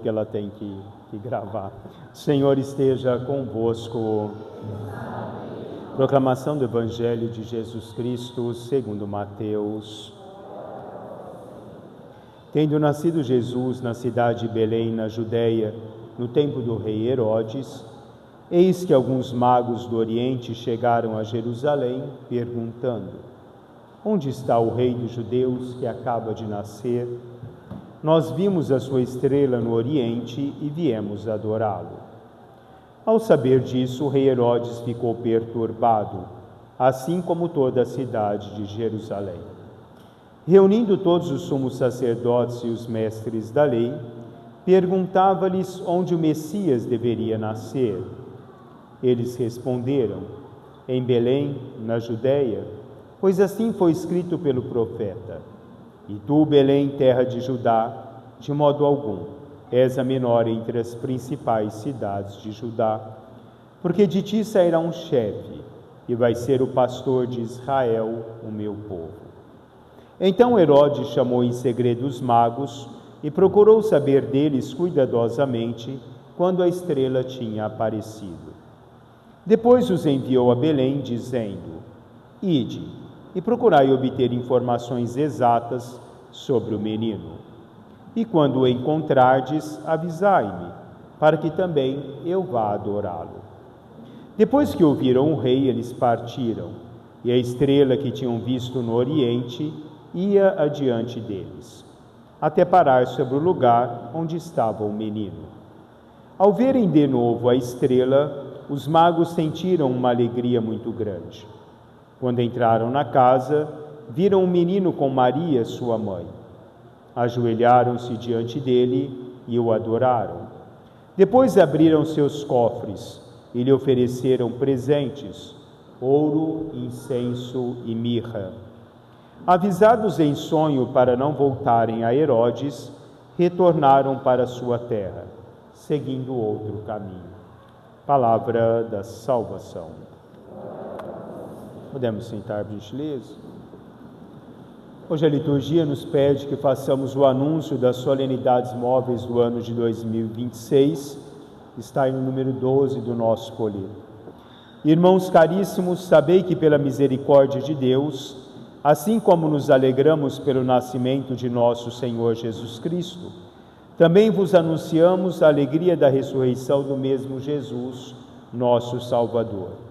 porque ela tem que gravar. O Senhor esteja convosco. Proclamação do Evangelho de Jesus Cristo segundo Mateus. Tendo nascido Jesus na cidade de Belém, na Judéia, no tempo do rei Herodes, eis que alguns magos do Oriente chegaram a Jerusalém, perguntando: onde está o rei dos judeus que acaba de nascer? Nós vimos a sua estrela no Oriente e viemos adorá-lo. Ao saber disso, o rei Herodes ficou perturbado, assim como toda a cidade de Jerusalém. Reunindo todos os sumos sacerdotes e os mestres da lei, perguntava-lhes onde o Messias deveria nascer. Eles responderam: em Belém, na Judéia, pois assim foi escrito pelo profeta: e tu, Belém, terra de Judá, de modo algum és a menor entre as principais cidades de Judá, porque de ti sairá um chefe, e vai ser o pastor de Israel, o meu povo. Então Herodes chamou em segredo os magos e procurou saber deles cuidadosamente quando a estrela tinha aparecido. Depois os enviou a Belém, dizendo: ide e procurai obter informações exatas sobre o menino. E quando o encontrardes, avisai-me, para que também eu vá adorá-lo. Depois que ouviram o rei, eles partiram, e a estrela que tinham visto no Oriente ia adiante deles, até parar sobre o lugar onde estava o menino. Ao verem de novo a estrela, os magos sentiram uma alegria muito grande. Quando entraram na casa, viram o menino com Maria, sua mãe. Ajoelharam-se diante dele e o adoraram. Depois abriram seus cofres e lhe ofereceram presentes: ouro, incenso e mirra. Avisados em sonho para não voltarem a Herodes, retornaram para sua terra, seguindo outro caminho. Palavra da salvação. Podemos sentar, por gentileza? Hoje a liturgia nos pede que façamos o anúncio das solenidades móveis do ano de 2026, está aí no número 12 do nosso folheto. Irmãos caríssimos, sabei que pela misericórdia de Deus, assim como nos alegramos pelo nascimento de nosso Senhor Jesus Cristo, também vos anunciamos a alegria da ressurreição do mesmo Jesus, nosso Salvador.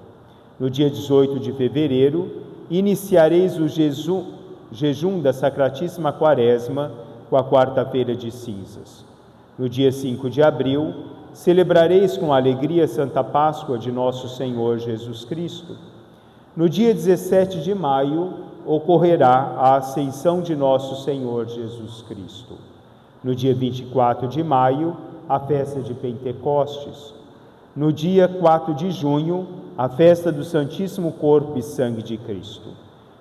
No dia 18 de fevereiro, iniciareis o jejum da Sacratíssima Quaresma com a quarta-feira de cinzas. No dia 5 de abril, celebrareis com alegria a Santa Páscoa de nosso Senhor Jesus Cristo. No dia 17 de maio, ocorrerá a Ascensão de nosso Senhor Jesus Cristo. No dia 24 de maio, a festa de Pentecostes. No dia 4 de junho, a festa do Santíssimo Corpo e Sangue de Cristo.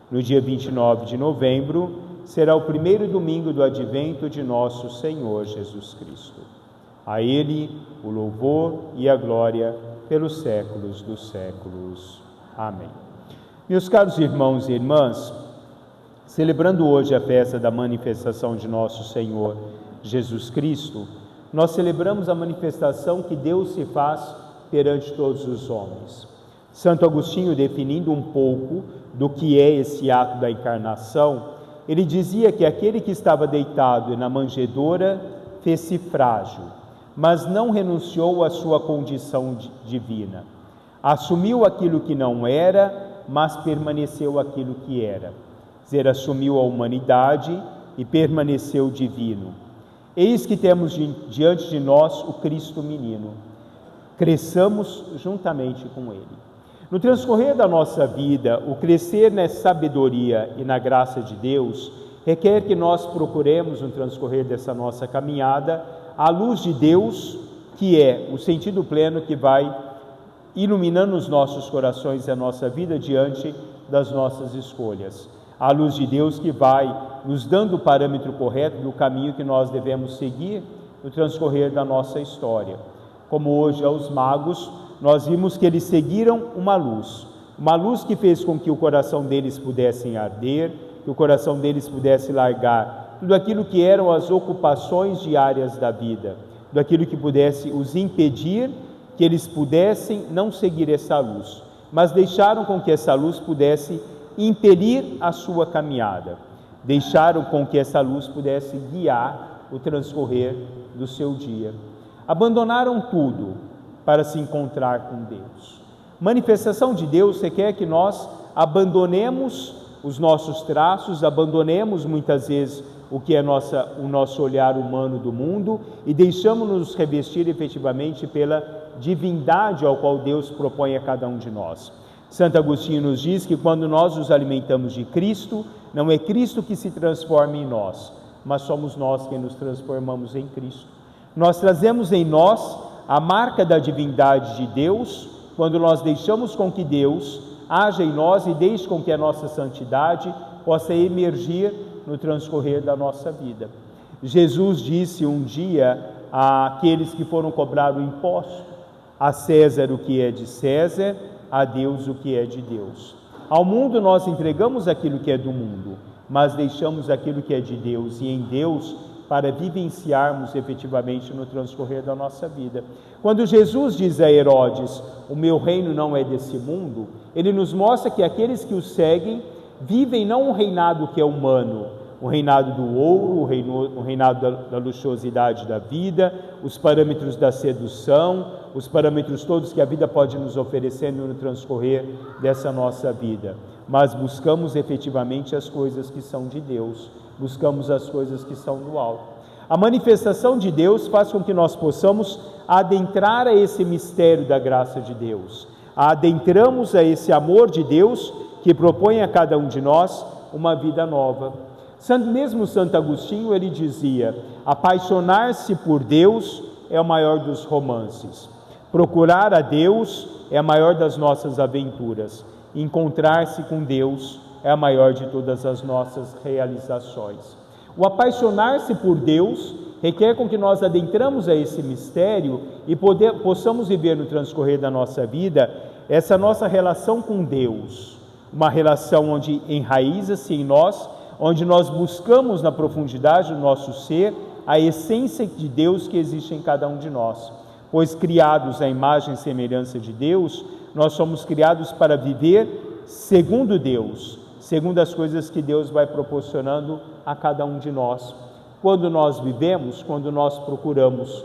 No dia 29 de novembro, será o primeiro domingo do advento de nosso Senhor Jesus Cristo. A Ele o louvor e a glória pelos séculos dos séculos. Amém. Meus caros irmãos e irmãs, celebrando hoje a festa da manifestação de nosso Senhor Jesus Cristo, nós celebramos a manifestação que Deus se faz perante todos os homens. Santo Agostinho, definindo um pouco do que é esse ato da encarnação, ele dizia que aquele que estava deitado na manjedoura fez-se frágil, mas não renunciou à sua condição divina. Assumiu aquilo que não era, mas permaneceu aquilo que era. Dizer, assumiu a humanidade e permaneceu divino. Eis que temos diante de nós o Cristo menino. Cresçamos juntamente com Ele. No transcorrer da nossa vida, o crescer na sabedoria e na graça de Deus requer que nós procuremos, no transcorrer dessa nossa caminhada, a luz de Deus, que é o sentido pleno que vai iluminando os nossos corações e a nossa vida diante das nossas escolhas. A luz de Deus que vai nos dando o parâmetro correto do caminho que nós devemos seguir no transcorrer da nossa história. Como hoje aos magos, nós vimos que eles seguiram uma luz que fez com que o coração deles pudesse arder, que o coração deles pudesse largar tudo aquilo que eram as ocupações diárias da vida, daquilo que pudesse os impedir que eles pudessem não seguir essa luz, mas deixaram com que essa luz pudesse impelir a sua caminhada, deixaram com que essa luz pudesse guiar o transcorrer do seu dia. Abandonaram tudo para se encontrar com Deus. Manifestação de Deus requer que nós abandonemos os nossos traços, abandonemos muitas vezes o que é o nosso olhar humano do mundo e deixamos-nos revestir efetivamente pela divindade ao qual Deus propõe a cada um de nós. Santo Agostinho nos diz que quando nós nos alimentamos de Cristo, não é Cristo que se transforma em nós, mas somos nós que nos transformamos em Cristo. Nós trazemos em nós a marca da divindade de Deus quando nós deixamos com que Deus haja em nós e deixe com que a nossa santidade possa emergir no transcorrer da nossa vida. Jesus disse um dia àqueles que foram cobrar o imposto: a César o que é de César, a Deus o que é de Deus. Ao mundo nós entregamos aquilo que é do mundo, mas deixamos aquilo que é de Deus e em Deus para vivenciarmos efetivamente no transcorrer da nossa vida. Quando Jesus diz a Herodes: o meu reino não é desse mundo, ele nos mostra que aqueles que o seguem vivem não um reinado que é humano, o reinado do ouro, o reinado da luxuosidade da vida, os parâmetros da sedução, os parâmetros todos que a vida pode nos oferecendo no transcorrer dessa nossa vida. Mas buscamos efetivamente as coisas que são de Deus, buscamos as coisas que são do alto. A manifestação de Deus faz com que nós possamos adentrar a esse mistério da graça de Deus, adentramos a esse amor de Deus que propõe a cada um de nós uma vida nova. Mesmo Santo Agostinho, ele dizia: apaixonar-se por Deus é o maior dos romances, procurar a Deus é a maior das nossas aventuras, encontrar-se com Deus é a maior de todas as nossas realizações. O apaixonar-se por Deus requer com que nós adentramos a esse mistério e possamos viver no transcorrer da nossa vida essa nossa relação com Deus, uma relação onde enraiza-se em nós, onde nós buscamos na profundidade do nosso ser a essência de Deus que existe em cada um de nós, pois criados à imagem e semelhança de Deus, nós somos criados para viver segundo Deus, segundo as coisas que Deus vai proporcionando a cada um de nós. Quando nós vivemos, quando nós procuramos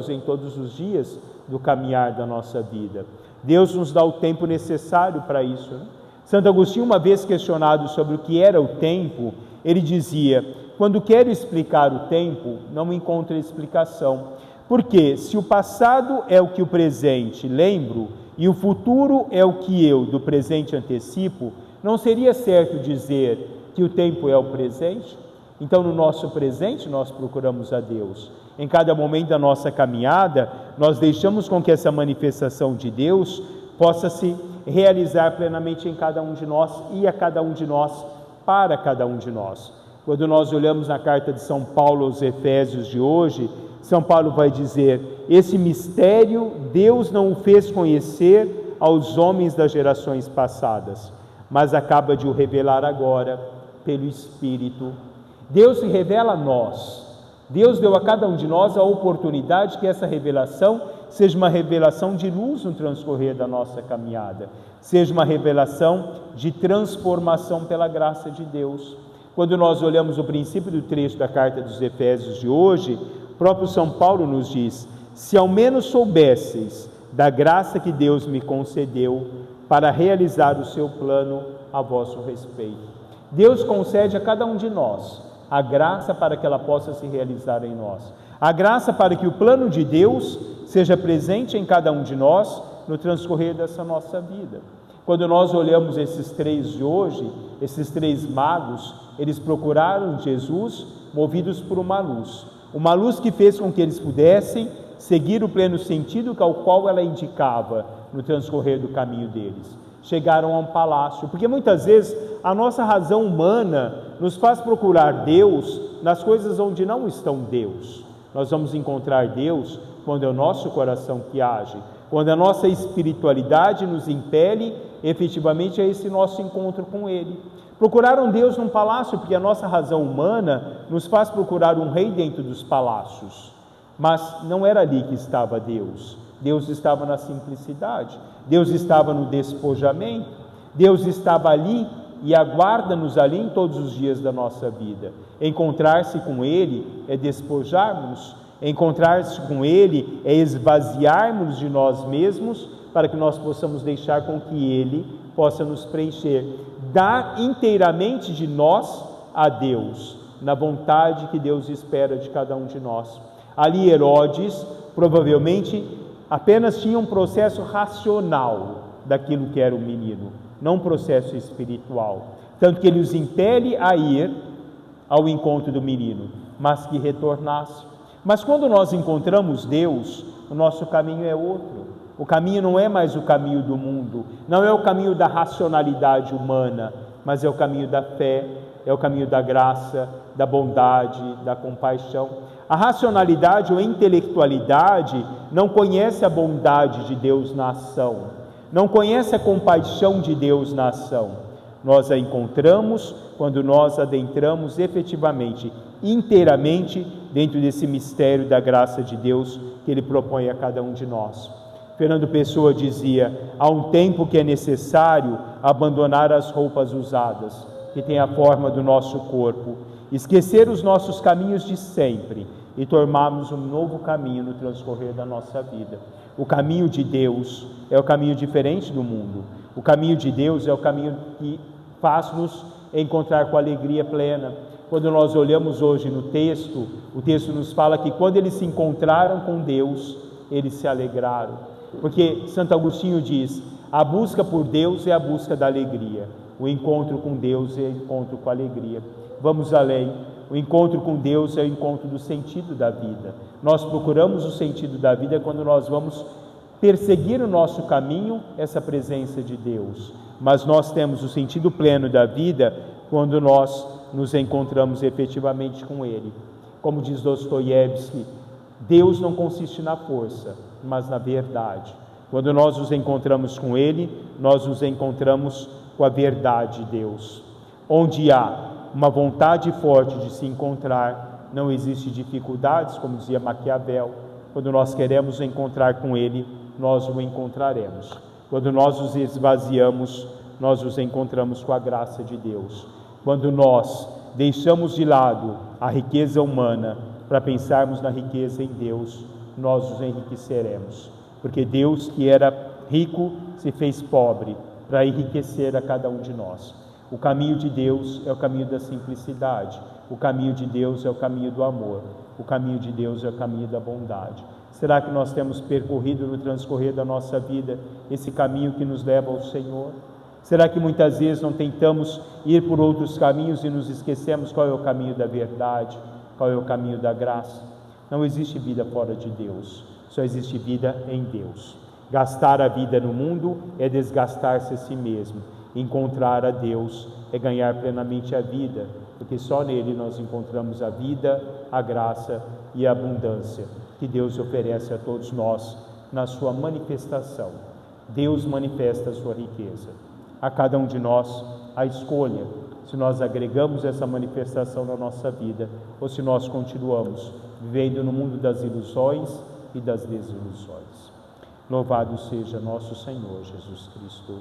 em todos os dias do caminhar da nossa vida. Deus nos dá o tempo necessário para isso, né? Santo Agostinho, uma vez questionado sobre o que era o tempo, ele dizia: quando quero explicar o tempo, não encontro explicação. Porque se o passado é o que o presente lembro e o futuro é o que eu do presente antecipo, não seria certo dizer que o tempo é o presente? Então, no nosso presente, nós procuramos a Deus. Em cada momento da nossa caminhada, nós deixamos com que essa manifestação de Deus possa se realizar plenamente em cada um de nós e a cada um de nós, para cada um de nós. Quando nós olhamos na carta de São Paulo aos Efésios de hoje, São Paulo vai dizer: esse mistério Deus não o fez conhecer aos homens das gerações passadas, mas acaba de o revelar agora pelo Espírito. Deus se revela a nós. Deus deu a cada um de nós a oportunidade que essa revelação seja uma revelação de luz no transcorrer da nossa caminhada, seja uma revelação de transformação pela graça de Deus. Quando nós olhamos o princípio do trecho da carta dos Efésios de hoje, o próprio São Paulo nos diz: se ao menos soubesseis da graça que Deus me concedeu para realizar o seu plano a vosso respeito. Deus concede a cada um de nós a graça para que ela possa se realizar em nós, a graça para que o plano de Deus seja presente em cada um de nós no transcorrer dessa nossa vida. Quando nós olhamos esses três de hoje, esses três magos, eles procuraram Jesus movidos por uma luz que fez com que eles pudessem seguir o pleno sentido ao qual ela indicava no transcorrer do caminho deles. Chegaram a um palácio, porque muitas vezes a nossa razão humana nos faz procurar Deus nas coisas onde não estão Deus. Nós vamos encontrar Deus quando é o nosso coração que age, quando a nossa espiritualidade nos impele efetivamente a esse nosso encontro com Ele. Procuraram Deus num palácio, porque a nossa razão humana nos faz procurar um rei dentro dos palácios. Mas não era ali que estava Deus. Deus estava na simplicidade, Deus estava no despojamento, Deus estava ali e aguarda-nos ali em todos os dias da nossa vida. Encontrar-se com Ele é despojarmos, encontrar-se com Ele é esvaziarmos de nós mesmos para que nós possamos deixar com que Ele possa nos preencher. Dar inteiramente de nós a Deus, na vontade que Deus espera de cada um de nós. Ali Herodes provavelmente apenas tinha um processo racional daquilo que era o menino, não um processo espiritual. Tanto que ele os impele a ir ao encontro do menino, mas que retornasse. Mas quando nós encontramos Deus, o nosso caminho é outro. O caminho não é mais o caminho do mundo, não é o caminho da racionalidade humana, mas é o caminho da fé, é o caminho da graça, da bondade, da compaixão. A racionalidade ou a intelectualidade não conhece a bondade de Deus na ação, não conhece a compaixão de Deus na ação. Nós a encontramos quando nós adentramos efetivamente, inteiramente, dentro desse mistério da graça de Deus que Ele propõe a cada um de nós. Fernando Pessoa dizia: há um tempo que é necessário abandonar as roupas usadas, que têm a forma do nosso corpo, esquecer os nossos caminhos de sempre e tomarmos um novo caminho no transcorrer da nossa vida. O caminho de Deus é o caminho diferente do mundo. O caminho de Deus é o caminho que faz-nos encontrar com alegria plena. Quando nós olhamos hoje no texto, o texto nos fala que quando eles se encontraram com Deus, eles se alegraram. Porque Santo Agostinho diz: a busca por Deus é a busca da alegria. O encontro com Deus é o encontro com a alegria. Vamos além. O encontro com Deus é o encontro do sentido da vida. Nós procuramos o sentido da vida quando nós vamos perseguir o nosso caminho, essa presença de Deus. Mas nós temos o sentido pleno da vida quando nós nos encontramos efetivamente com Ele. Como diz Dostoiévski, Deus não consiste na força, mas na verdade. Quando nós nos encontramos com Ele, nós nos encontramos com a verdade de Deus. Onde há uma vontade forte de se encontrar, não existe dificuldades, como dizia Maquiavel. Quando nós queremos encontrar com Ele, nós o encontraremos. Quando nós nos esvaziamos, nós nos encontramos com a graça de Deus. Quando nós deixamos de lado a riqueza humana para pensarmos na riqueza em Deus, nós nos enriqueceremos. Porque Deus, que era rico, se fez pobre para enriquecer a cada um de nós. O caminho de Deus é o caminho da simplicidade. O caminho de Deus é o caminho do amor. O caminho de Deus é o caminho da bondade. Será que nós temos percorrido no transcorrer da nossa vida esse caminho que nos leva ao Senhor? Será que muitas vezes não tentamos ir por outros caminhos e nos esquecemos qual é o caminho da verdade, qual é o caminho da graça? Não existe vida fora de Deus, só existe vida em Deus. Gastar a vida no mundo é desgastar-se a si mesmo. Encontrar a Deus é ganhar plenamente a vida, porque só nele nós encontramos a vida, a graça e a abundância que Deus oferece a todos nós na sua manifestação. Deus manifesta a sua riqueza. A cada um de nós a escolha, se nós agregamos essa manifestação na nossa vida ou se nós continuamos vivendo no mundo das ilusões e das desilusões. Louvado seja nosso Senhor Jesus Cristo.